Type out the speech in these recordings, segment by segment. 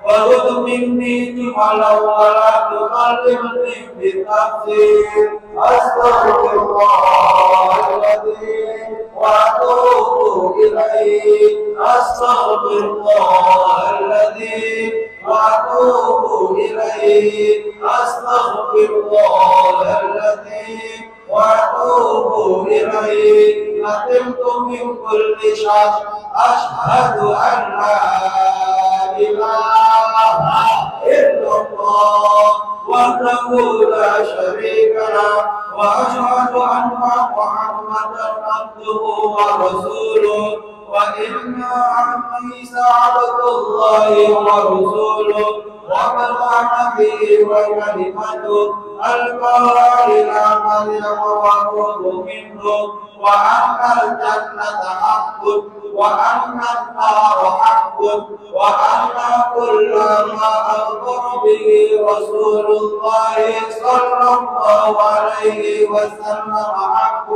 وخذ مني جملا ولا تكلمني بالتفسير أستغفر الله الذي وأتوب إليه أستغفر الله الذي وأتوب إليه أستغفر الله الذي وأتوب إليه ندمت من كل شر أشهد أن لا إله إلا الله وحده لا شريك له وأشهد أن محمدا عبده ورسوله وإن عيسى عبد الله ورسوله وبلغ به وكلمته ألقاها إلى مريم وروح منه وأن الجنة حق وأن النار حق وأن كل ما أخبر به رسول الله صلى الله عليه وسلم حق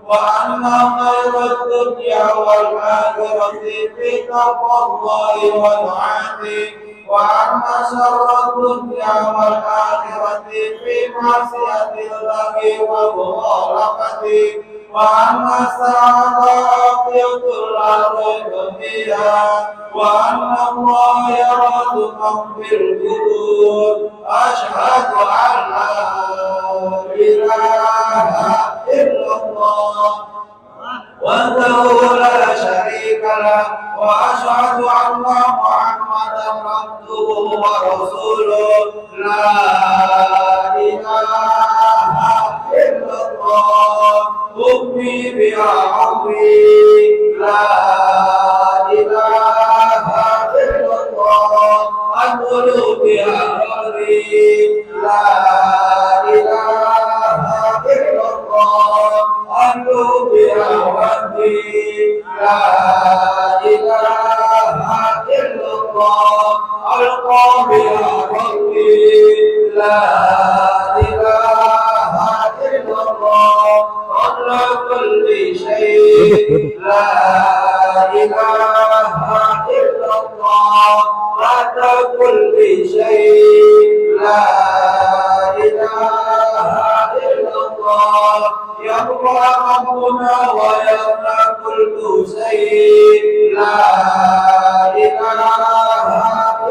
وأن خير الدنيا والآخرة في تقوى الله وطاعته وأن شر الدنيا والآخرة في معصية الله ومخالفته وأن الساعة آتية لا ريب فيها وأن الله يرزق من في القبور أشهد أن لا إله إلا الله وحده لا شريك له وأشهد أن محمدا عبده ورسوله لا إله إلا الله أمي بها عمري لا إله إلا الله أدخل بها قبري لا إله إلا الله أدخل بها ربي لا إله إلا الله ألقى بها ربي لا إله إلا الله قبل كل شيء لا إله إلا الله بعد كل شيء لا إله إلا الله يبقى ربنا ويبقى كل شيء لا إله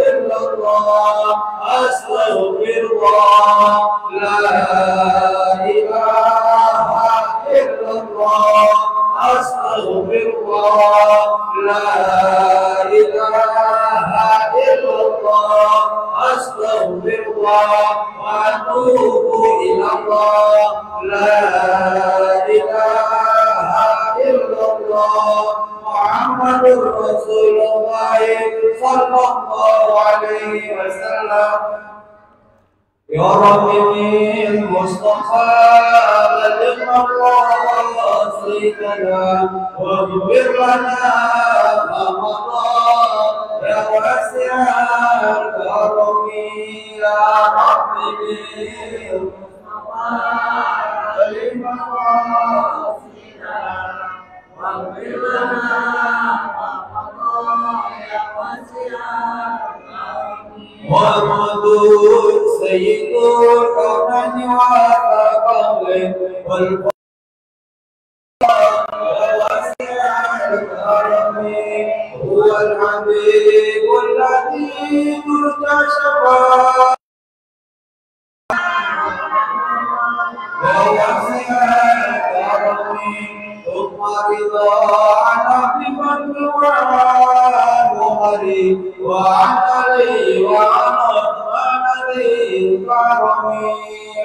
إلا الله أستغفر الله لا إله إلا الله أستغفر الله لا إله إلا الله أستغفر الله وأتوب إلى الله لا إله إلا الله محمد رسول الله صلى الله عليه وسلم يا رب المصطفى بلغ مقاصدنا واغفر لنا ما مضى يا واسع الكرم يا رب المصطفى بلغ مقاصدنا واغفر لنا ما مضى يا واسع محمد سيد الكونين والثقلين واسع الكرم هو الحبيب الذي ترجى شفاعته واسع الكرم ثم رضا عن من وعن وعن علي وعن عثمان الكرم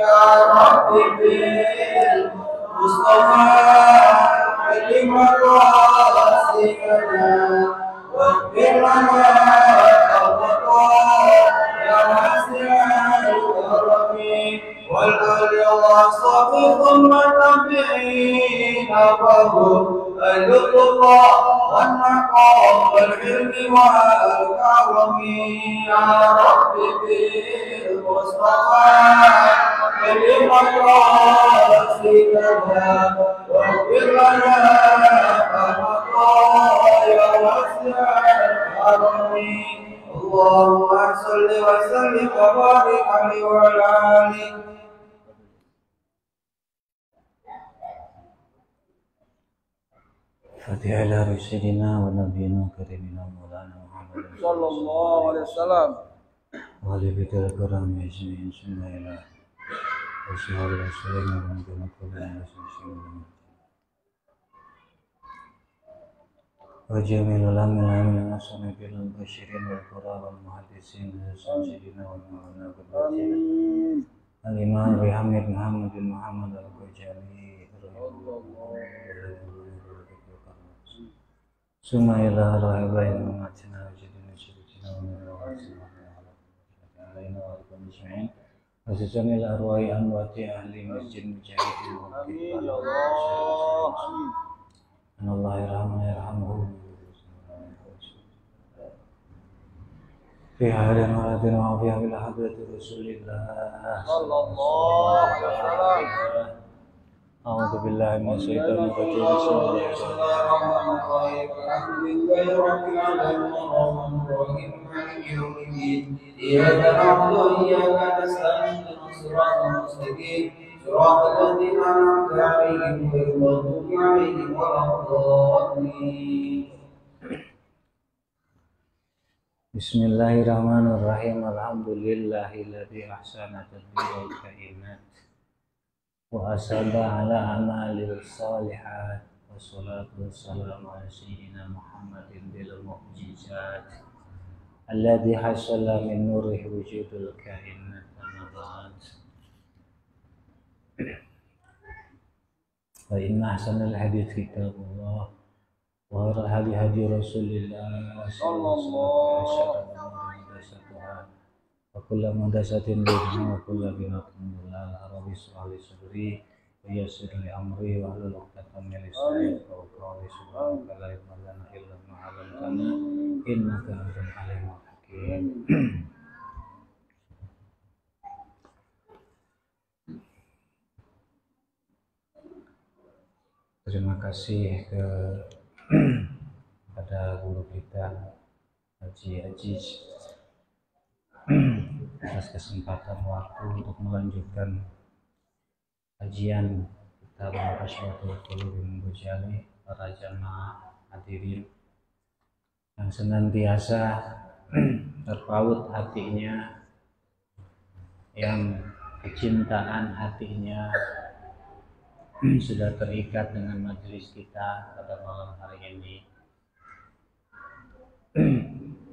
يا رب بالمصطفى كلمة راسنا واغفر لنا الخطايا يا واسع الكرم والآل والصحب ثم التابعين وهم أهل التقى والنقاء والعلم والكرم يا رب بالمصطفى كلمة راسنا واغفر لنا الخطايا واسع الكرم اللهم صل وسلم وبارك عليه وعلى آله. Fatihah ala Rasulina wa nabiyina karimina maulana Muhammad sallallahu alaihi wasallam wa ali bidal karam yajmin sunnah wa sallallahu alaihi wasallam wa nabiyina karimina sunnah wa jamil alamil amin asana bil bashirin wal qura wal muhaddisin sayyidina wa maulana amin al-imam Hamid Muhammad bin Muhammad al-Ghazali Suma ila rahibain umatina wajidina syiritina wa mirwatina alaina wa alaikum isma'in Wasisan ila arwai anwati ahli masjid mujahidin wa amin ya Allah amin Allah yarhamuhu fi halin waladin wa fi hamil hadrati Rasulillah sallallahu alaihi wasallam A'udzu billahi minasyaitonir rajim Bismillahirrahmanirrahim. Alhamdulillahi rabbil alamin arrahmanir rahim maliki yaumiddin. Iyyaka na'budu wa iyyaka nasta'in ihdinas siratal mustaqim. Siratal ladzina an'amta 'alaihim ghairil maghdubi 'alaihim waladdallin. Bismillahirrahmanirrahim. Alhamdulillahilladzi ahsana tadbirul kainat wa asaba ala amalil salihat wassalatu wassalamu ala sayyidina Muhammadin bil mu'jizat alladzi hasala min nurihi wujudul kainat amma ba'd fa inna ahsanal hadits kitabullah wa khairal hadi hadi Rasulillah sallallahu alaihi wasallam wa kullu muhdatsatin bid'ah wa kullu bid'atin dhalalah rabbi shrah li sadri wa yassir li amri wa hlul 'uqdatam min lisani yafqahu qawli subhanaka la ilma lana illa ma 'allamtana innaka antal alimul hakim. Terima kasih kepada guru kita Haji Aziz atas kesempatan waktu untuk melanjutkan kajian kitab Rasyadatul Qulub Imam Ghazali, para jamaah hadirin yang senantiasa terpaut hatinya, yang kecintaan hatinya sudah terikat dengan majelis kita pada malam hari ini,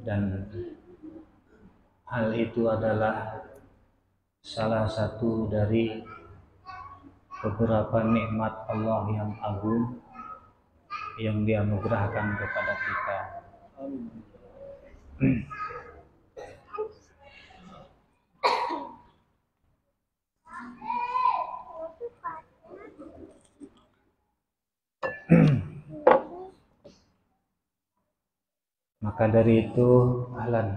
dan hal itu adalah salah satu dari beberapa nikmat Allah yang agung yang dianugerahkan kepada kita. Maka dari itu, ahlan.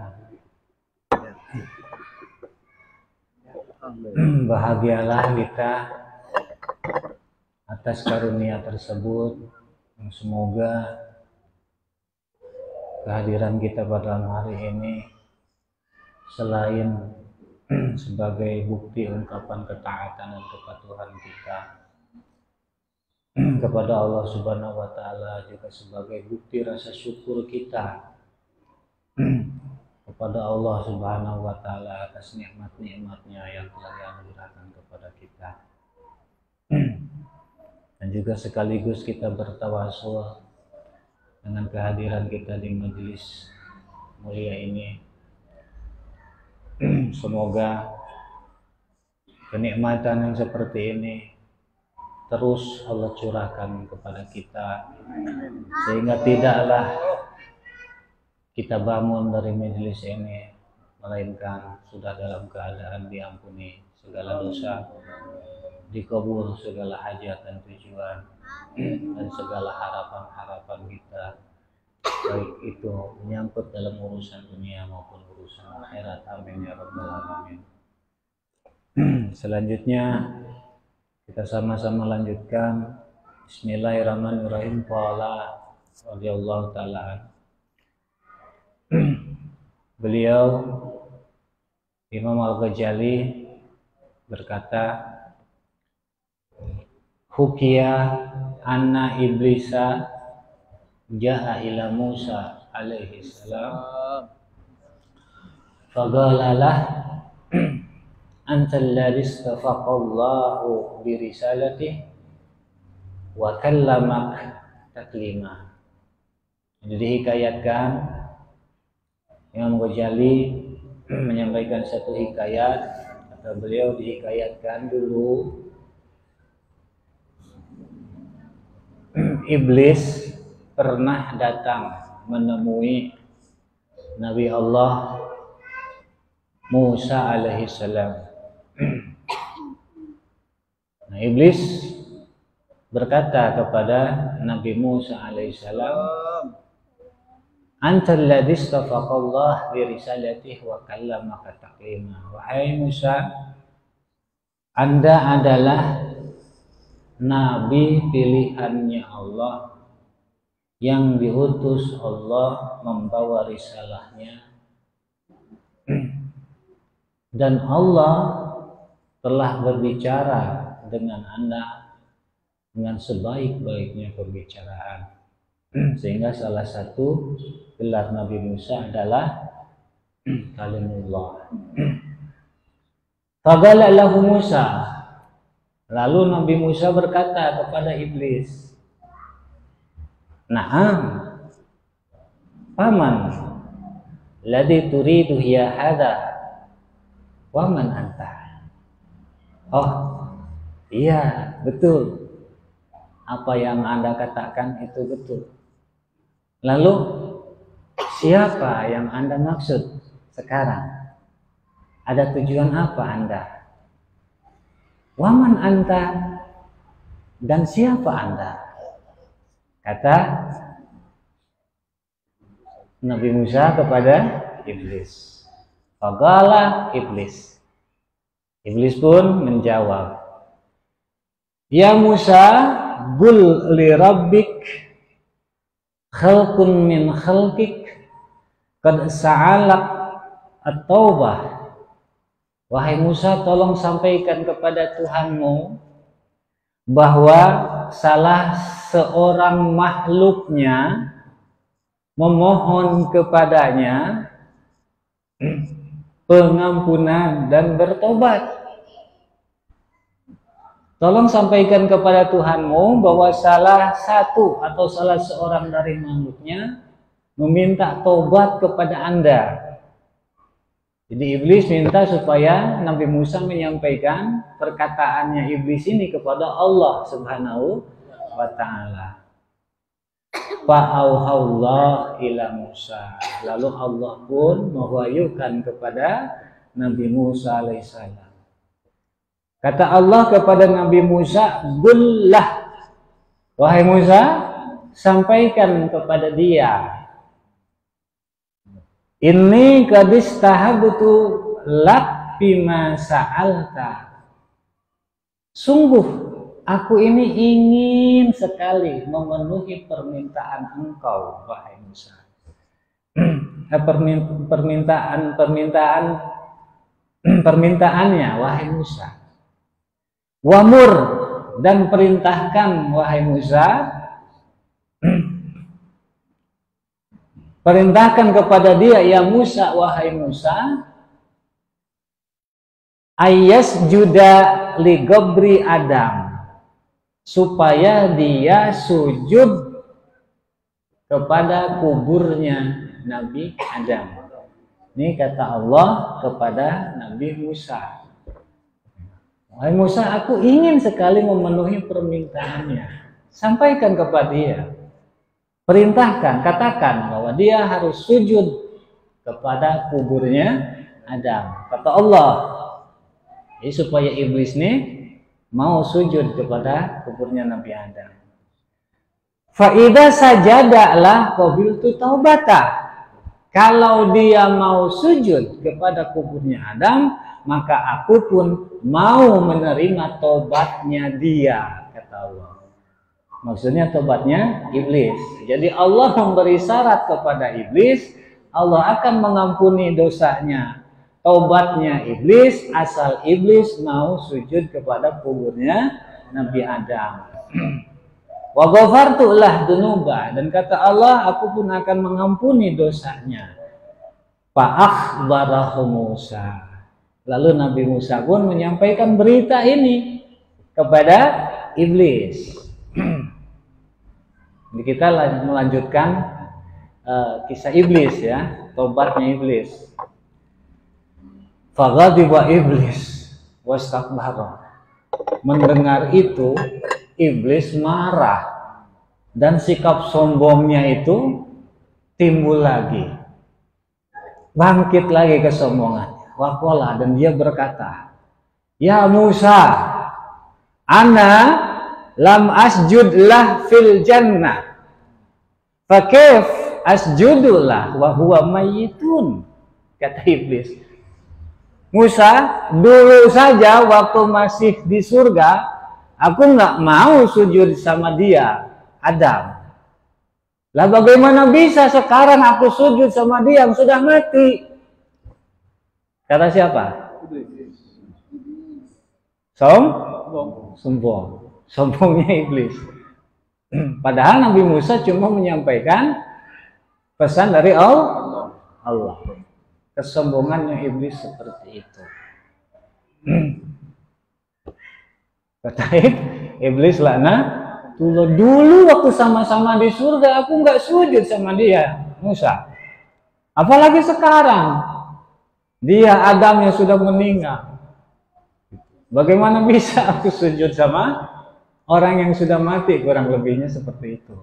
Bahagialah kita atas karunia tersebut. Semoga kehadiran kita pada hari ini selain sebagai bukti ungkapan ketaatan dan kepatuhan kita kepada Allah Subhanahu wa taala, juga sebagai bukti rasa syukur kita kepada Allah Subhanahu wa taala atas nikmat-nikmatnya yang telah dianugerahkan kepada kita. Dan juga sekaligus kita bertawasul dengan kehadiran kita di majelis mulia ini. Semoga kenikmatan yang seperti ini terus Allah curahkan kepada kita, sehingga tidaklah kita bangun dari majelis ini melainkan sudah dalam keadaan diampuni segala dosa, dikabul segala hajat dan tujuan, dan segala harapan-harapan kita, baik itu menyangkut dalam urusan dunia maupun urusan akhirat. Amin ya rabbal alamin. Selanjutnya kita sama-sama lanjutkan. Bismillahirrahmanirrahim. Qala radhiyallahu ta'ala beliau Imam Al-Ghazali berkata, hukiya anna iblisa ja'a ila Musa alaihi salam faqalalah anta alladhi istafaqallahu bi risalatihi wa kallamak taklima. Jadi dihikayatkan, Imam Ghazali menyampaikan satu hikayat. Kata beliau, dihikayatkan dulu iblis pernah datang menemui Nabi Allah Musa alaihissalam. Nah, iblis berkata kepada Nabi Musa alaihissalam, anta alladhi istafaqallah bi risalatihi wa kallamaka taklima. Wahai Musa, Anda adalah nabi pilihannya Allah yang diutus Allah membawa risalahnya, dan Allah telah berbicara dengan Anda dengan sebaik-baiknya pembicaraan. Sehingga salah satu gelar Nabi Musa adalah Kalimullah. Faqala lahu Musa, lalu Nabi Musa berkata kepada iblis, na'am, paman, ladzi turidu hiya hadza, wa man anta? Oh, iya, betul. Apa yang Anda katakan itu betul. Lalu siapa yang Anda maksud sekarang? Ada tujuan apa Anda? Waman anta, dan siapa Anda? Kata Nabi Musa kepada iblis. Faqala iblis. Iblis pun menjawab, ya Musa, qul li rabbik khalqun min khalqik qad sa'alak at-taubah. Wahai Musa, tolong sampaikan kepada Tuhanmu bahwa salah seorang makhluknya memohon kepadanya pengampunan dan bertobat. Tolong sampaikan kepada Tuhanmu bahwa salah satu atau salah seorang dari makhluknya meminta tobat kepada Anda. Jadi iblis minta supaya Nabi Musa menyampaikan perkataannya iblis ini kepada Allah Subhanahu wa ta'ala. Fa'auhallah ila Musa. Lalu Allah pun mewahyukan kepada Nabi Musa alaihissalam. Kata Allah kepada Nabi Musa, qullah, wahai Musa, sampaikan kepada dia, inni qad istahabtu lak bima sa'alta. Sungguh aku ini ingin sekali memenuhi permintaan engkau, wahai Musa. Permintaannya, wahai Musa. Wamur, dan perintahkan, wahai Musa, perintahkan kepada dia, ya Musa, wahai Musa, ayas juda li gobri Adam, supaya dia sujud kepada kuburnya Nabi Adam. Ini kata Allah kepada Nabi Musa. Wahai Musa, aku ingin sekali memenuhi permintaannya. Sampaikan kepada dia. Perintahkan, katakan bahwa dia harus sujud kepada kuburnya Adam. Kata Allah. Jadi supaya iblis ini mau sujud kepada kuburnya Nabi Adam. Fa'idha sajadalah qabiltu taubata. Kalau dia mau sujud kepada kuburnya Adam, maka aku pun mau menerima tobatnya dia, kata Allah. Maksudnya tobatnya iblis. Jadi Allah memberi syarat kepada iblis Allah akan mengampuni dosanya, taubatnya iblis, asal iblis mau sujud kepada kuburnya Nabi Adam. Wa ghafartu lah dunuba, dan kata Allah, aku pun akan mengampuni dosanya. Fa akhbarahu Musa, lalu Nabi Musa pun menyampaikan berita ini kepada iblis. Jadi kita melanjutkan kisah iblis ya, tobatnya iblis. Faghadiba iblis wastakbara. Mendengar itu iblis marah dan sikap sombongnya itu timbul lagi, bangkit lagi kesombongannya. Waqala, dan dia berkata, ya Musa, ana lam asjud lah fil jannah, fakif asjudulah wa huwa mayyitun. Kata iblis, Musa, dulu saja waktu masih di surga, aku nggak mau sujud sama dia, Adam. Lah bagaimana bisa sekarang aku sujud sama dia yang sudah mati? Kata siapa? Sombong. Sombongnya iblis. Padahal Nabi Musa cuma menyampaikan pesan dari Allah. Kesombongannya iblis seperti itu. Kata iblis, laknat dulu waktu sama-sama di surga aku nggak sujud sama dia, Musa. Apalagi sekarang dia Adam yang sudah meninggal. Bagaimana bisa aku sujud sama orang yang sudah mati? Kurang lebihnya seperti itu.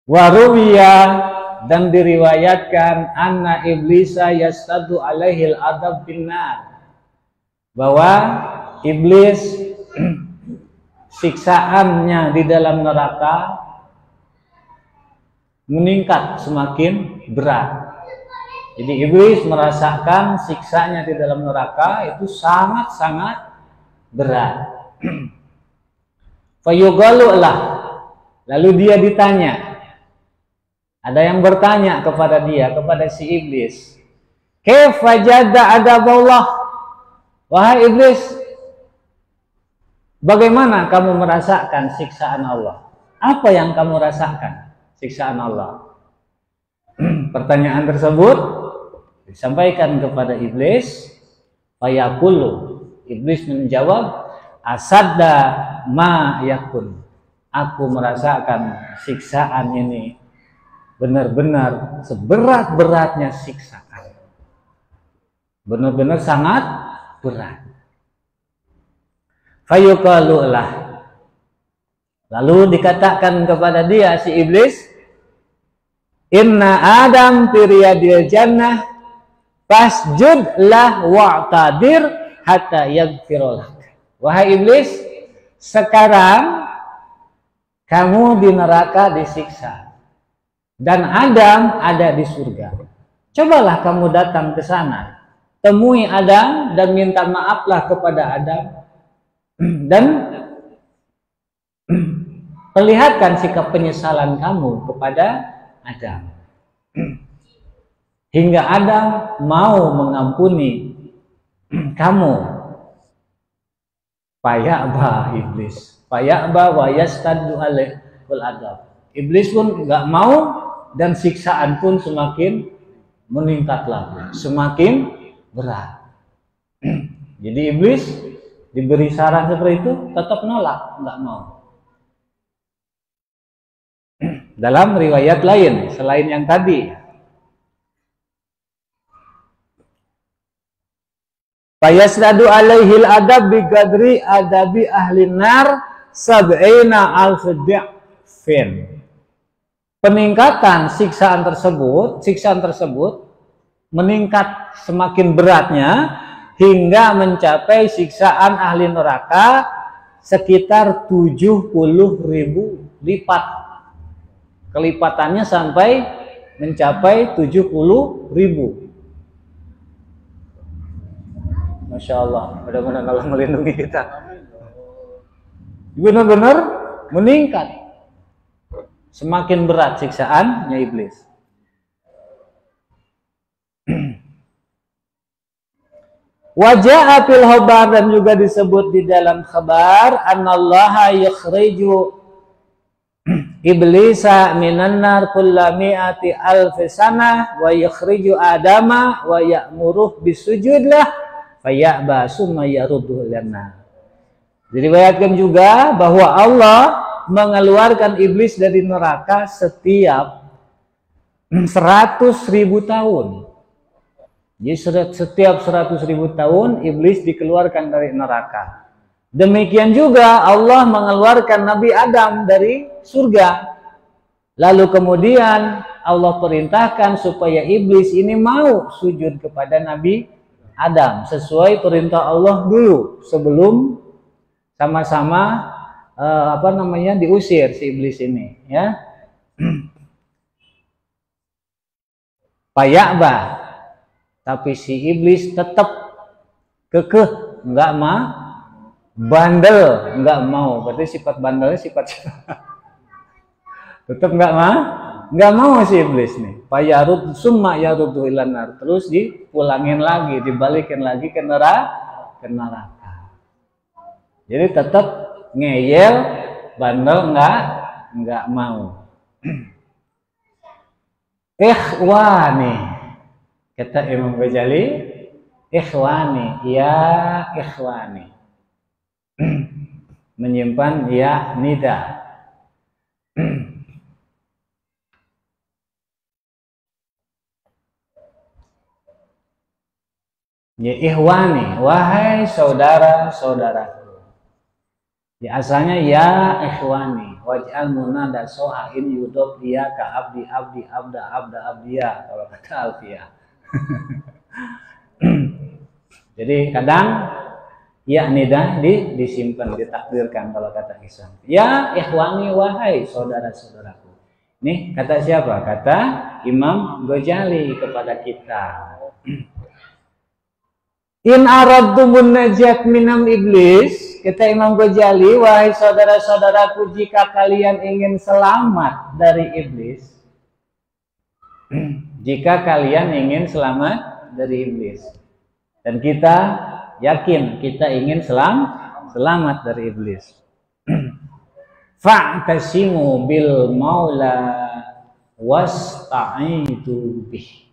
Waruwiya, dan diriwayatkan anna iblisa yastadu alaihil adab binnar, bahwa iblis siksaannya di dalam neraka meningkat semakin berat. Jadi iblis merasakan siksanya di dalam neraka itu sangat-sangat berat. Fayugalu lah, lalu dia ditanya. Ada yang bertanya kepada dia, kepada si iblis, kaifa jada adaballah, wahai iblis, bagaimana kamu merasakan siksaan Allah? Apa yang kamu rasakan siksaan Allah? Pertanyaan tersebut disampaikan kepada iblis. Fayaqulu, iblis menjawab, asadda ma yakun, aku merasakan siksaan ini benar-benar seberat-beratnya siksaan, benar-benar sangat berat. Fayuqalu lah, lalu dikatakan kepada dia si iblis, inna Adam firiyadil jannah fasjud lah wa'tadir hatta yaghfirullah. Wahai iblis, sekarang kamu di neraka disiksa dan Adam ada di surga. Cobalah kamu datang ke sana, temui Adam dan minta maaflah kepada Adam, dan perlihatkan sikap penyesalan kamu kepada Adam, hingga Adam mau mengampuni kamu. Faya'ba iblis, faya'ba wa yastaddu alaihul adab. Iblis pun nggak mau, dan siksaan pun semakin meningkat lagi, semakin berat. Jadi iblis diberi saran seperti itu tetap nolak, nggak mau. Dalam riwayat lain selain yang tadi, fayasdadu alaihil adab bigadri adabi ahlin nar sab'ina al-fid'fin. Peningkatan siksaan tersebut meningkat semakin beratnya hingga mencapai siksaan ahli neraka sekitar 70.000 lipat. Kelipatannya sampai mencapai 70.000. Masya Allah, mudah-mudahan Allah melindungi kita. Benar-benar meningkat, semakin berat siksaannya iblis. Wajah fil khabar, dan juga disebut di dalam khabar, annallaha yukhriju iblisa minan nar kulla mi'ati alfi sanah wa yukhriju adama wa ya'muruh bisujud lah faya'ba summa yarudduhu ilan-nar. Diriwayatkan juga bahwa Allah mengeluarkan iblis dari neraka setiap 100.000 tahun. Jadi setiap 100.000 tahun iblis dikeluarkan dari neraka. Demikian juga Allah mengeluarkan Nabi Adam dari surga. Lalu kemudian Allah perintahkan supaya iblis ini mau sujud kepada Nabi Adam sesuai perintah Allah dulu sebelum sama-sama diusir si iblis ini, ya. Payakba, tapi si iblis tetap kekeh, enggak bandel, enggak mau. Berarti sifat bandelnya sifat tetap enggak mau si iblis nih. Fayarud summa yaruddu ilan nar, terus dipulangin lagi, dibalikin lagi ke neraka. Jadi tetap ngeyel, bandel, enggak mau. Ikhwani, kata Imam Ghazali, ikhwani, ya ikhwani, menyimpan ya nida. Ya ikhwani, wahai saudara-saudaraku. Ya asalnya ya ikhwani, waj'al munada so'ain yudop dia ka abdi abdiya, kalau kata Alfiyah. Jadi kadang ya nida disimpan, ditakdirkan kalau kata Ihsan. Ya ikhwani, wahai saudara-saudaraku. Nih kata siapa? Kata Imam Ghazali kepada kita. In aradtumun najat minam iblis, kata Imam Ghazali, wahai saudara-saudaraku, jika kalian ingin selamat dari iblis, jika kalian ingin selamat dari iblis, dan kita yakin kita ingin selamat dari iblis, fa'tasimu bil maula wasta'idu bih,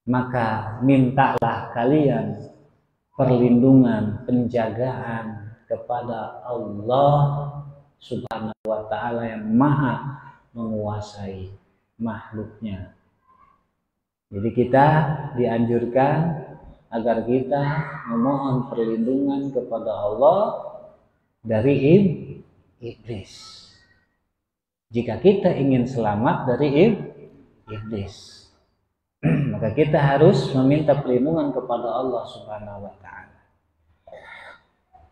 maka mintalah kalian perlindungan, penjagaan kepada Allah Subhanahu wa ta'ala yang maha menguasai makhluknya. Jadi kita dianjurkan agar kita memohon perlindungan kepada Allah dari iblis. Jika kita ingin selamat dari iblis, maka kita harus meminta perlindungan kepada Allah Subhanahu wa ta'ala.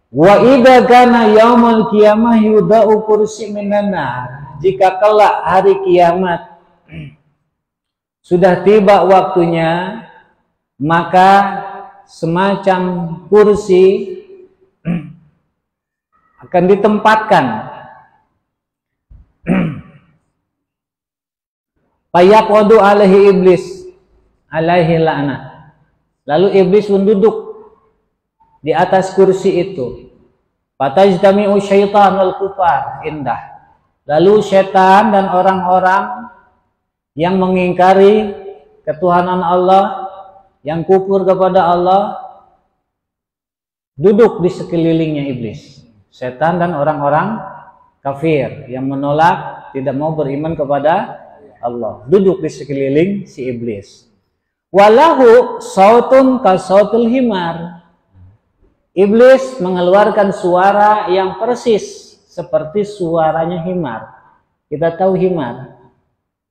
Wa idza kana yaumul qiyamah yudau kursi minan nar, jika kelak hari kiamat sudah tiba waktunya, maka semacam kursi akan ditempatkan. Fayaqadu alaihi iblis alaihi la'nah. Lalu iblis pun duduk di atas kursi itu. Fatajtami'u syaitan wal kufar indah. Lalu setan dan orang-orang yang mengingkari ketuhanan Allah, yang kufur kepada Allah, duduk di sekelilingnya iblis. Setan dan orang-orang kafir yang menolak, tidak mau beriman kepada Allah, duduk di sekeliling si iblis. Walahu sautun ka sautul himar. Iblis mengeluarkan suara yang persis seperti suaranya himar. Kita tahu himar.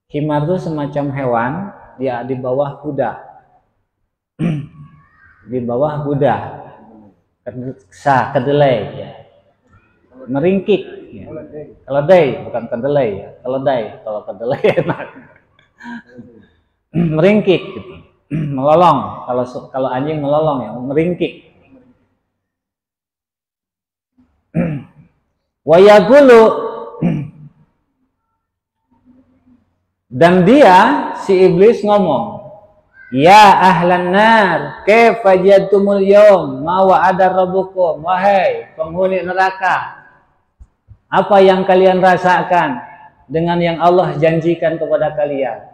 Himar itu semacam hewan, dia di bawah kuda. Di bawah kuda. Kedelai ya. Meringkik ya. Keledai, bukan kedelai ya. Kalau kedelai enak. Meringkik gitu. Melolong, kalau anjing melolong ya, meringkik. Wa yaqulu, dan dia si iblis ngomong, Ya ahlan nar, kaifa jadtumul yawm ma wa'ada rabbukum, wahai penghuni neraka, apa yang kalian rasakan dengan yang Allah janjikan kepada kalian?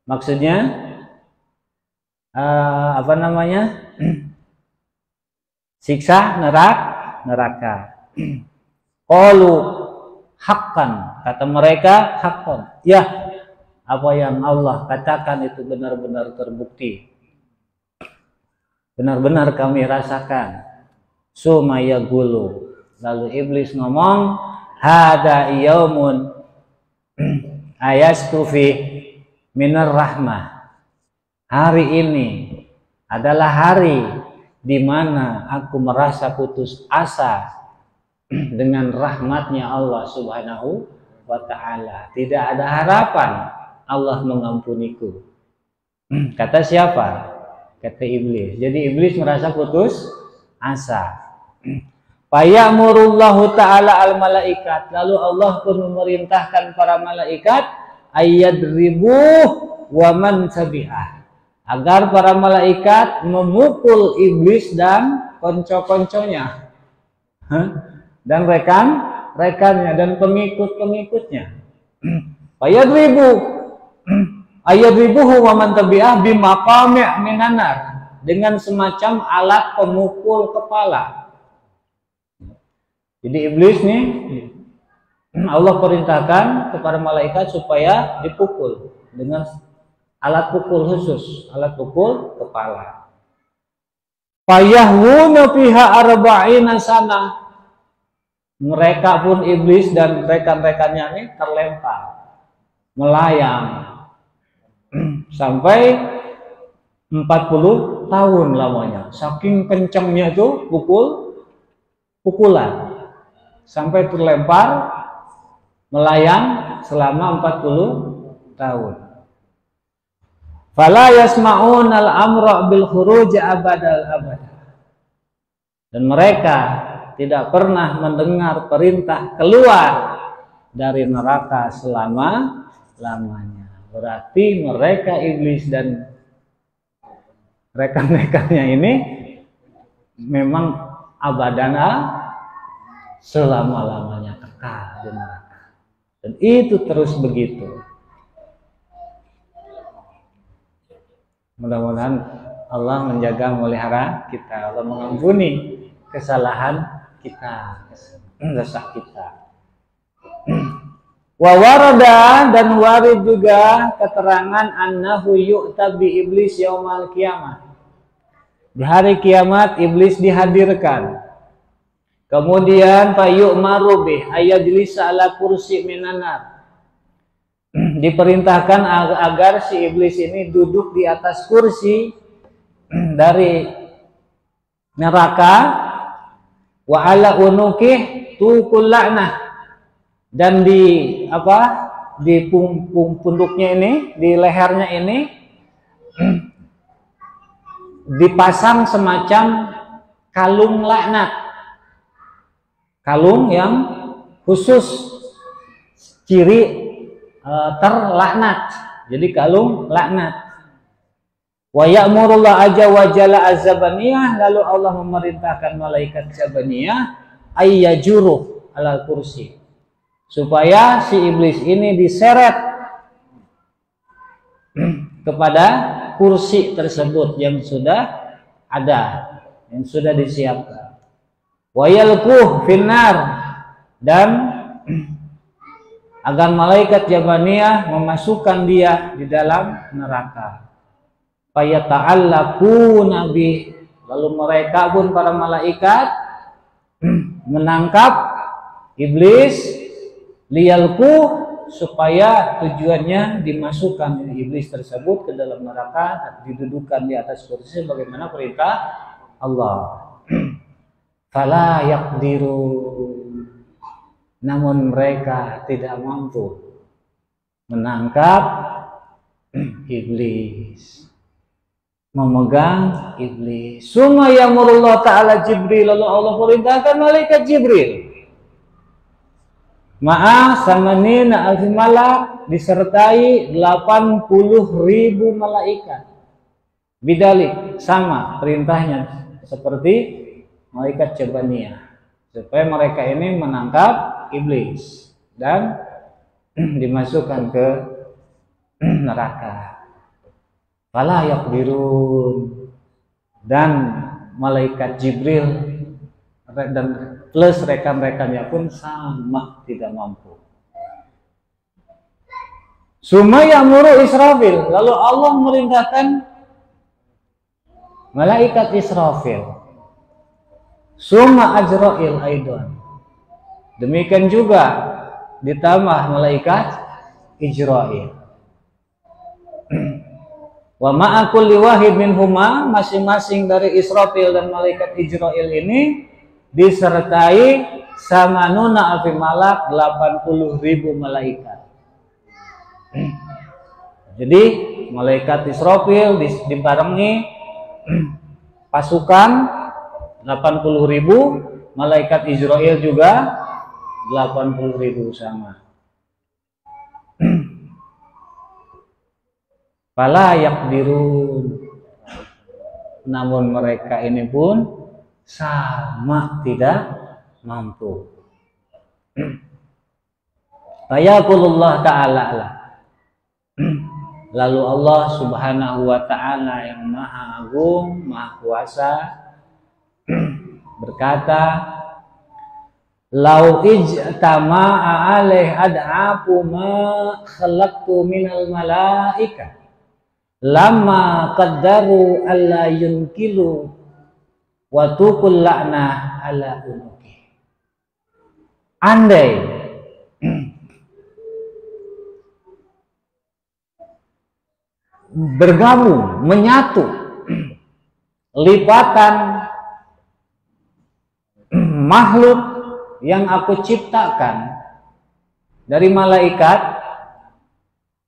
Maksudnya apa namanya? Siksa neraka. Qalu haqqan, kata mereka haqqan. Ya, apa yang Allah katakan itu benar-benar terbukti. Benar-benar kami rasakan. Sumaya gulu. Lalu iblis ngomong, hada yaumun ayastu fi minar rahmah. Hari ini adalah hari di mana aku merasa putus asa dengan rahmatnya Allah Subhanahu wa ta'ala. Tidak ada harapan Allah mengampuniku. Kata siapa? Kata iblis. Jadi iblis merasa putus asa. Fayamurullahu ta'ala al-malaikat. Lalu Allah pun memerintahkan para malaikat ayyadribuh wa man tabi'ah, agar para malaikat memukul iblis dan konco-konconya, dan rekan-rekannya dan pengikut-pengikutnya. Ayyadribuhu wa man tabi'ah bimaqami' minan nar, dengan semacam alat pemukul kepala. Jadi iblis nih Allah perintahkan kepada malaikat supaya dipukul dengan alat pukul khusus, alat pukul kepala. Fayahwuna fiha arba'ina sana. Mereka pun iblis dan rekan-rekannya ini terlempar, melayang sampai 40 tahun lamanya. Saking kencangnya itu pukulan, sampai terlempar melayang selama 40 tahun. Fala yasma'un al-amra bil khuruj abadal abada. Dan mereka tidak pernah mendengar perintah keluar dari neraka selama-lamanya. Berarti mereka iblis dan rekan-rekannya ini memang abadana, selama-lamanya kekal di neraka. Dan itu terus begitu. Mudah-mudahan Allah menjaga memelihara kita, Allah mengampuni kesalahan kita, dosa kita. Wa warada, dan warid juga keterangan annahu yu'ta bi iblis yaumal qiyamah. Di hari kiamat iblis dihadirkan. Kemudian fayu'maru bih ayajlisa ala kursi minanar. Diperintahkan agar si iblis ini duduk di atas kursi dari neraka. Wa ala unukih tukul la'nah, dan di punduknya ini, di lehernya ini dipasang semacam kalung laknat, kalung yang khusus ciri terlaknat, jadi kalung laknat. Wa ya'murullah azza wa jalla az-zabaniyah, lalu Allah memerintahkan malaikat zabaniyah ayyajuru ala kursi, supaya si iblis ini diseret kepada kursi tersebut yang sudah ada, yang sudah disiapkan. Wa yalquh finnar, dan agar malaikat zabaniyah memasukkan dia di dalam neraka. Fayata'allaqu nabi, lalu mereka pun para malaikat menangkap iblis, liyalku, supaya tujuannya dimasukkan iblis tersebut ke dalam neraka, didudukan di atas kursi bagaimana perintah Allah. Fala yaqdiru, namun mereka tidak mampu menangkap iblis, memegang iblis. Summa yamurullah ta'ala Jibril, lalu Allah perintahkan malaikat Jibril Ma'a samanina alfi malak, disertai 80.000 malaikat. Bidalik, sama perintahnya seperti malaikat Jabaniyah, supaya mereka ini menangkap iblis dan dimasukkan ke neraka. Fala yaqdirun, dan malaikat Jibril dan plus rekan-rekannya pun sama tidak mampu. Summa ya'muru Israfil, lalu Allah merintahkan malaikat Israfil. Summa Ajra'il aidan, demikian juga ditambah malaikat Ijra'il. Wa ma'a kulli wahid minhuma, masing-masing dari Israfil dan malaikat Ijra'il ini disertai samanuna alfi malak, 80.000 malaikat. Jadi malaikat Israfil dibarengi pasukan 80.000, malaikat Ijra'il juga 80.000 sama. Fala yaqdirun, namun mereka ini pun sama tidak mampu. Fayaqulullah ta'ala, lalu Allah subhanahu wa ta'ala yang maha agung, maha kuasa berkata, lau ijtama'a alaih ad'afu ma khalaqtu minal malaika lama qaddaru alla yunkilu wa tuqul la'nah ala unuki. Andai bergabung, menyatu lipatan makhluk yang aku ciptakan dari malaikat,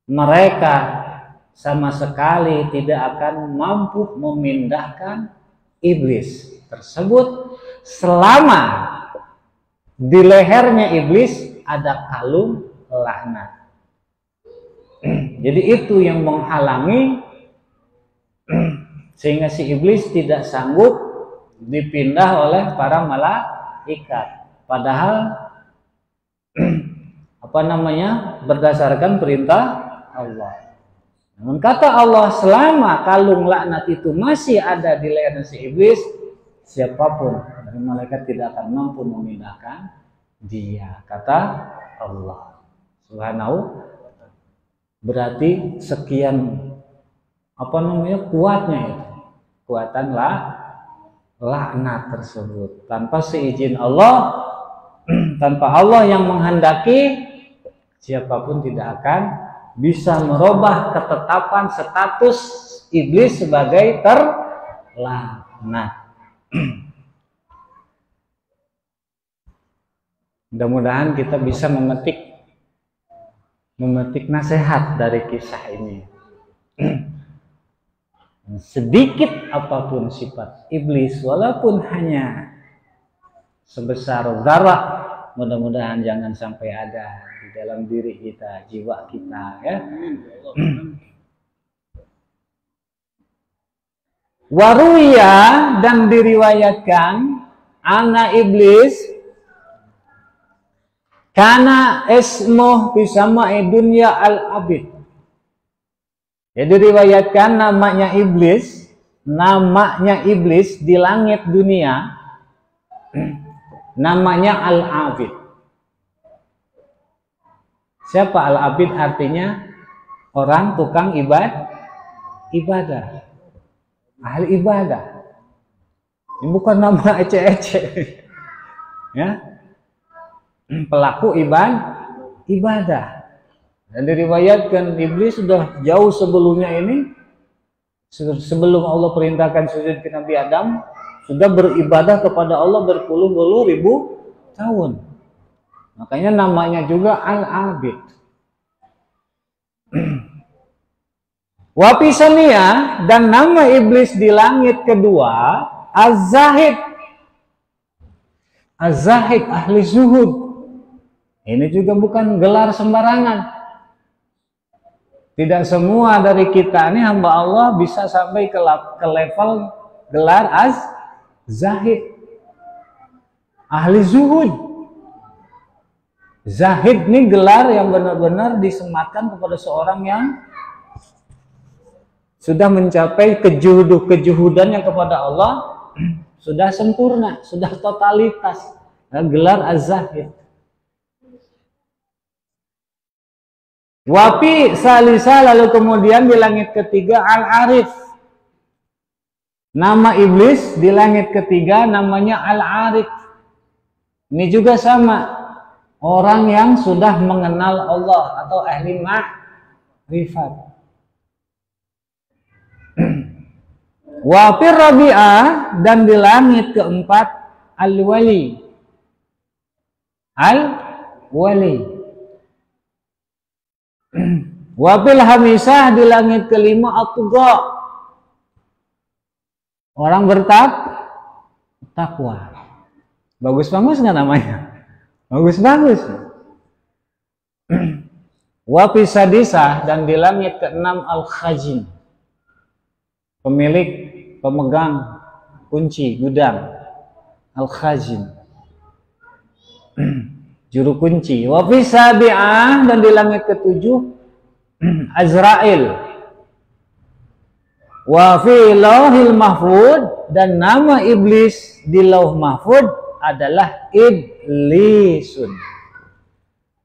mereka sama sekali tidak akan mampu memindahkan iblis tersebut selama di lehernya iblis ada kalung laknat. Jadi itu yang menghalangi sehingga si iblis tidak sanggup dipindah oleh para malaikat. Padahal berdasarkan perintah Allah. Namun kata Allah, selama kalung laknat itu masih ada di leher si iblis, siapapun dari malaikat tidak akan mampu memindahkan dia, kata Allah Subhanahu. Berarti sekian kuatnya itu, kuatan laknat tersebut. Tanpa seizin Allah, tanpa Allah yang menghendaki, siapapun tidak akan bisa merubah ketetapan status iblis sebagai terlaknat. Mudah-mudahan kita bisa memetik nasihat dari kisah ini. Sedikit apapun sifat iblis, walaupun hanya sebesar zarah, mudah-mudahan jangan sampai ada di dalam diri kita, jiwa kita, ya. Waruya, dan diriwayatkan ana iblis kana ismuh bisama dunya al-abid. Jadi diriwayatkan namanya iblis di langit dunia namanya al-abid. Siapa al-abid? Artinya orang tukang ibadah, ahli ibadah. Ini bukan nama ece-ece, ya, pelaku ibadah. Dan diriwayatkan iblis sudah jauh sebelumnya ini, sebelum Allah perintahkan sujud ke Nabi Adam, sudah beribadah kepada Allah berpuluh-puluh ribu tahun. Makanya namanya juga al-abid. Wapisania, dan nama iblis di langit kedua az-zahid. Az-zahid, ahli zuhud. Ini juga bukan gelar sembarangan. Tidak semua dari kita ini hamba Allah bisa sampai ke level gelar zahid, ahli zuhud. Zahid ini gelar yang benar-benar disematkan kepada seorang yang sudah mencapai kejuhudannya kepada Allah, sudah sempurna, sudah totalitas. Gelar az-zahid. Wapi salisa, lalu kemudian di langit ketiga al-arif. Nama iblis di langit ketiga namanya al-arif. Ini juga sama. Orang yang sudah mengenal Allah atau ahli ma'rifat. Wa fir rabi'ah, dan di langit keempat al-wali. Al-wali. Wa fil hamisah, di langit kelima at-tuqa. Orang bertakwa. Bagus-bagus nggak namanya? Bagus-bagus. Wa fi sadisah, dan di langit keenam al-khazin. Pemegang kunci gudang. Al-khazin. Juru kunci. Wa fi sabi'ah, dan di langit ketujuh Azrail. Wa fi lauhil mahfud, dan nama iblis di lauh mahfud adalah iblisun.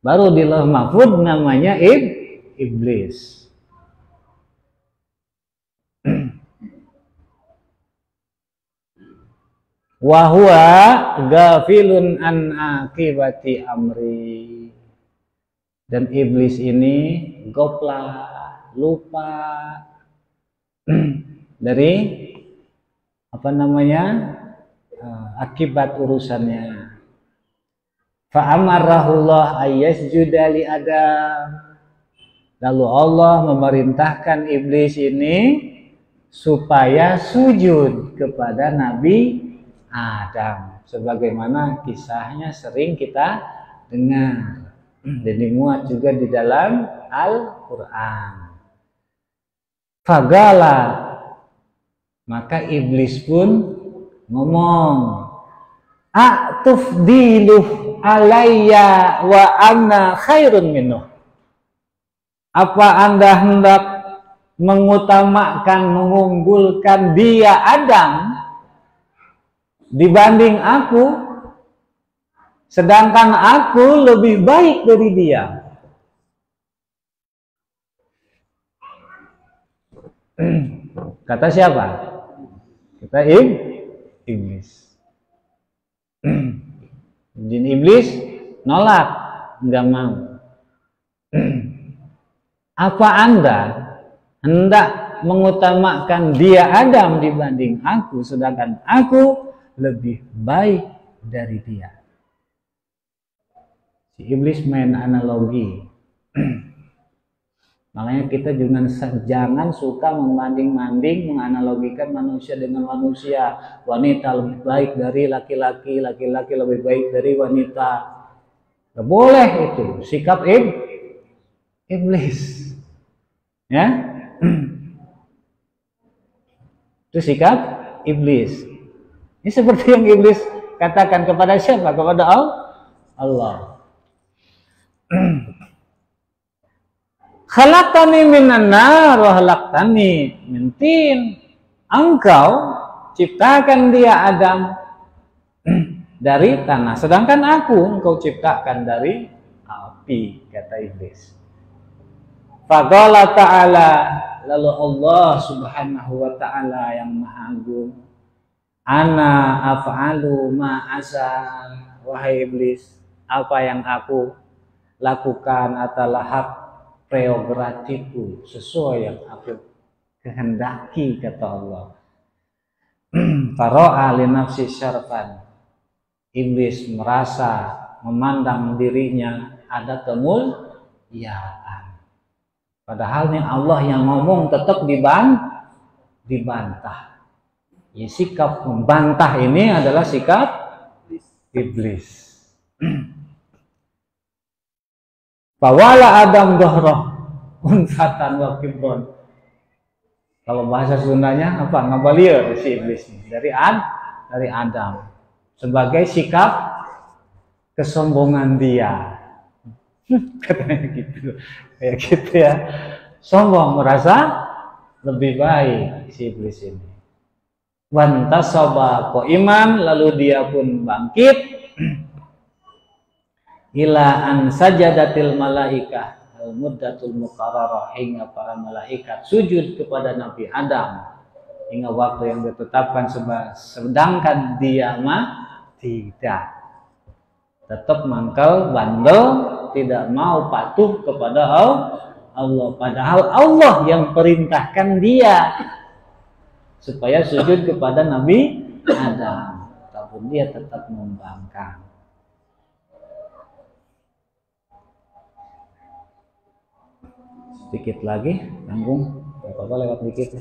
Baru di lauh mahfud namanya iblis. Wa huwa ghafilun an akibati amri. Dan iblis ini goplah, lupa dari apa namanya? Akibat urusannya. Fa'amarahullah ayyasjuda li Adam. Lalu Allah memerintahkan iblis ini supaya sujud kepada Nabi Adam, sebagaimana kisahnya sering kita dengar dan dimuat juga di dalam Al-Quran. Fagala, maka iblis pun ngomong, a'tufdiluh alayya wa anna khairun minhu. Apa Anda hendak mengutamakan, mengunggulkan dia Adam dibanding aku, sedangkan aku lebih baik dari dia? Kata siapa? Kata iblis. Jin iblis nolak, nggak mau. Apa Anda hendak mengutamakan dia Adam dibanding aku, sedangkan aku lebih baik dari dia? Si iblis main analogi. Makanya kita jangan suka membanding-banding, menganalogikan manusia dengan manusia. Wanita lebih baik dari laki-laki, laki-laki lebih baik dari wanita. Gak boleh itu, sikap iblis. Ya, itu sikap iblis. Ini seperti yang iblis katakan kepada siapa? Kepada Allah. Khalaqtani minan nar wa khalaqtani min tin. Engkau ciptakan dia Adam dari tanah, sedangkan engkau ciptakan dari api, kata iblis. Faqala ta'ala, lalu Allah Subhanahu wa ta'ala yang Maha Agung, ana af'alu ma asa. Wahai iblis, apa yang aku lakukan adalah hak prerogatifku, sesuai yang aku kehendaki, kata Allah. Faro'a li nafsi syarfan. Iblis merasa, memandang dirinya ada kemuliaan. Padahal ini Allah yang ngomong, tetap dibantah. Ya, sikap membantah ini adalah sikap iblis. Fawala Adam dohroh unsatan wa kibron. Kalau bahasa Sundanya apa? Ngabalieur si iblis ini dari Adam sebagai sikap kesombongan dia. Katanya gitu. Kayak gitu ya. Sombong, merasa lebih baik si iblis ini. Wantasaba qaiman, lalu dia pun bangkit ila an sajadatil malaikah al-muddatul muqarrarah, hingga para malaikat sujud kepada Nabi Adam hingga waktu yang ditetapkan, sedangkan dia mah tidak, tetap mangkal bandel, tidak mau patuh kepada Allah, padahal Allah yang perintahkan dia supaya sujud kepada Nabi Adam, tapi dia tetap membangkang. Sedikit lagi, nyambung, apa lewat dikit.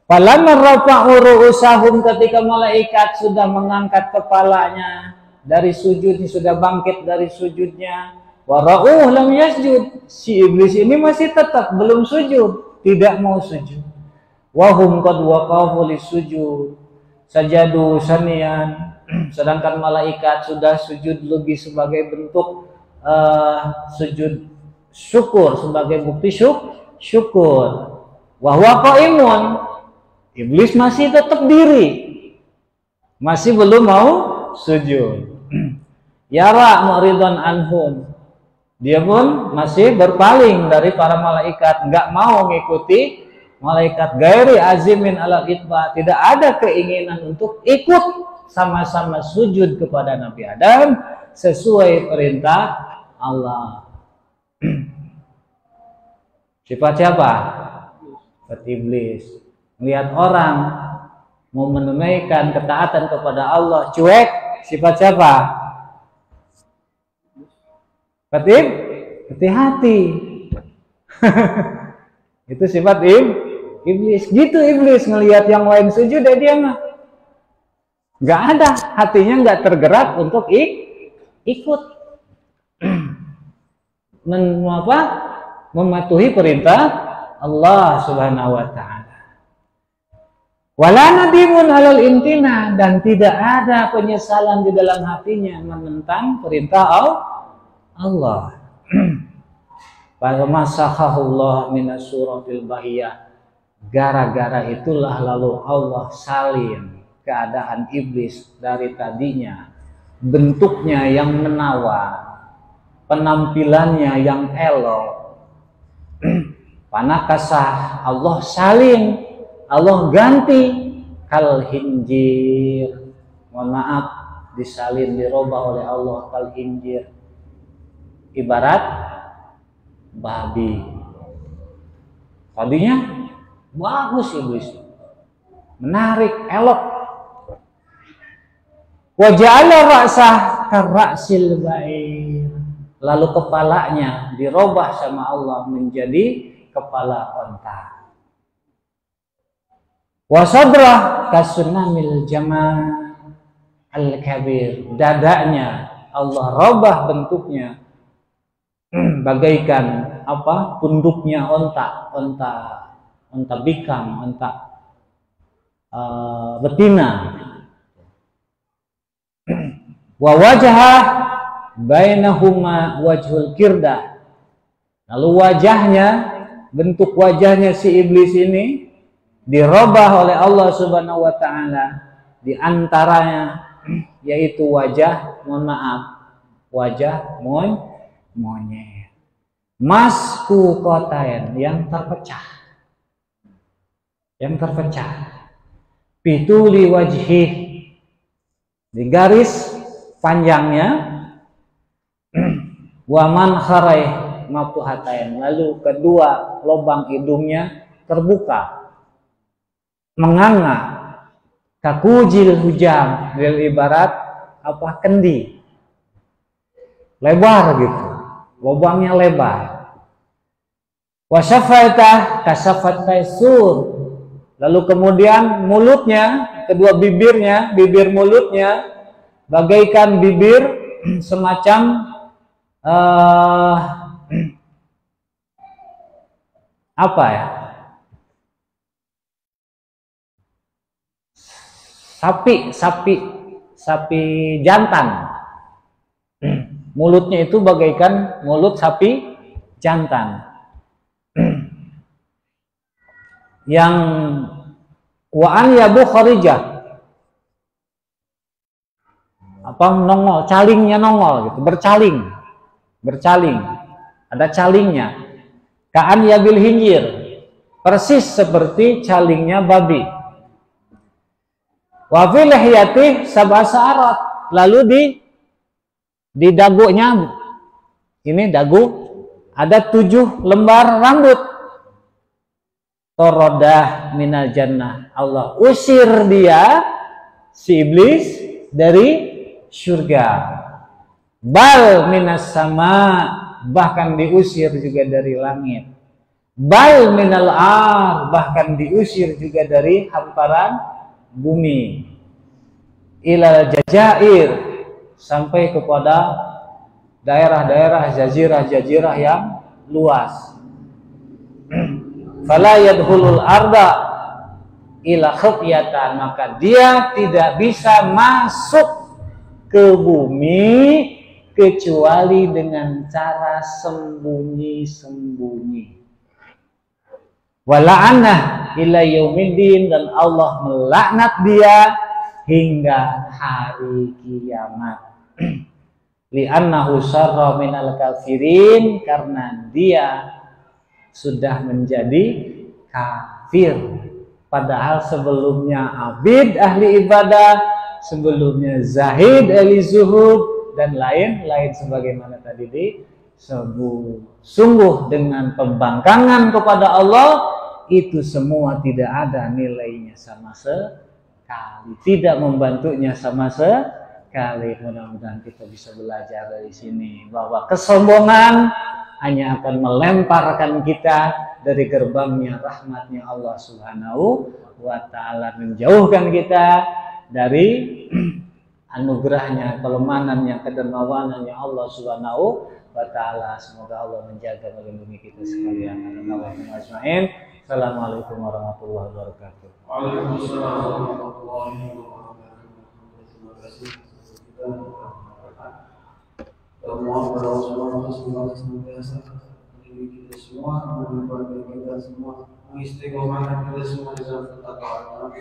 Falamma rafa'u ru'usahum, ketika malaikat sudah mengangkat kepalanya dari sujud, sudah bangkit dari sujudnya, wa ra'uh lam yasjud, si iblis ini masih tetap belum sujud, tidak mau sujud. Wa hum qad waqafu lisujud sajadu saniyan, sedangkan malaikat sudah sujud lebih sebagai bentuk sujud syukur, sebagai bukti syukur. Wa huwa qaimun, iblis masih tetap diri, masih belum mau sujud. Yara mu'ridhan anhum, dia pun masih berpaling dari para malaikat, nggak mau mengikuti malaikat. Gairi azimin ala itba, tidak ada keinginan untuk ikut sama-sama sujud kepada Nabi Adam sesuai perintah Allah. Sifat siapa? Sifat iblis. Melihat orang mau menunaikan ketaatan kepada Allah cuek, sifat siapa? Hati-hati. Itu sifat iblis. Gitu iblis, ngelihat yang lain sujud, dia mah nggak ada, hatinya nggak tergerak untuk ikut mematuhi perintah Allah Subhanahu wa ta'ala. Wala nadimun alal intina, dan tidak ada penyesalan di dalam hatinya menentang perintah Allah. Famasakhahullah minas suratil bahiyah, gara-gara itulah lalu Allah salin keadaan iblis dari tadinya bentuknya yang menawar, penampilannya yang elok. Panakasah, Allah salin, Allah ganti kal hinjir, mohon maaf, disalin, dirubah oleh Allah kal hinjir, ibarat babi. Tadinya bagus iblis, menarik, elok. Wa ja'ala ra'sah karra'sil ba'ir, lalu kepalanya dirubah sama Allah menjadi kepala onta. Wa sadrah kasunamil jama' al-kabir, dadanya Allah rubah bentuknya bagaikan apa? Punduknya onta bikang, onta betina. Wa wajah bainahuma wajhul kirdah, lalu wajahnya, bentuk wajahnya si iblis ini dirubah oleh Allah Subhanahu wa ta'ala, di antaranya yaitu wajah, mohon maaf, wajah monyet, masku kotain, yang terpecah, pituli wajhih, di garis panjangnya, waman kharai mafuhatain, lalu kedua lubang hidungnya terbuka, menganga, kakujil hujam, ibarat apa? Kendi, lebar gitu, lubangnya lebar. Wasyafatah kasafat taisur, lalu kemudian mulutnya, kedua bibir mulutnya bagaikan bibir semacam Apa ya? Sapi jantan. Mulutnya itu bagaikan mulut sapi jantan. Yang wa'an yabu kharijah. Apa nongol, calingnya nongol gitu, bercaling. Ada calingnya. Ka'an yabil hinjir. Persis seperti calingnya babi. Wa fi lihiyati sab'a sa'arat. Lalu di dagunya, ini dagu, ada 7 lembar rambut. Torodah minal jannah. Allah usir dia, si iblis, dari surga. Bal minas sama, bahkan diusir juga dari langit. Bal minal ar, bahkan diusir juga dari hamparan bumi. Ilal jazair, sampai kepada daerah-daerah jazirah-jazirah yang luas. Fala yadkhulul arda ila khafyatan, maka dia tidak bisa masuk ke bumi kecuali dengan cara sembunyi-sembunyi. Wala'anah ila yaumiddin, dan Allah melaknat dia hingga hari kiamat. Li'annahu syarra minal kafirin, karena dia sudah menjadi kafir. Padahal sebelumnya abid ahli ibadah, sebelumnya zahid ahli zuhud, dan lain-lain sebagaimana tadi disebut. Sungguh dengan pembangkangan kepada Allah, itu semua tidak ada nilainya sama sekali, tidak membantunya sama sekali. Mudah-mudahan kita bisa belajar dari sini bahwa kesombongan hanya akan melemparkan kita dari gerbangnya rahmatnya Allah Subhanahu wa ta'ala, menjauhkan kita dari anugerahnya, kelemahannya, kedermawanannya Allah Subhanahu wa ta'ala. Semoga Allah menjaga dan melindungi kita sekalian. Assalamualaikum warahmatullahi wabarakatuh. Waalaikumsalam warahmatullahi wabarakatuh. Terima kasih. Mohon kepada Allah Subhanahu senantiasa mendidik kita semua, menguatkan kita semua, mengistiqomahkan kita semua di dalam ketakwaan.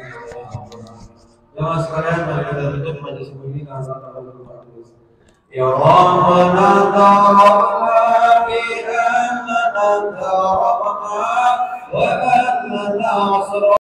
Jemaah sekalian, mari kita tutup majelis ini dengan kata-kata Ya Rabbana ta'ala bi annana ta'ala wa annana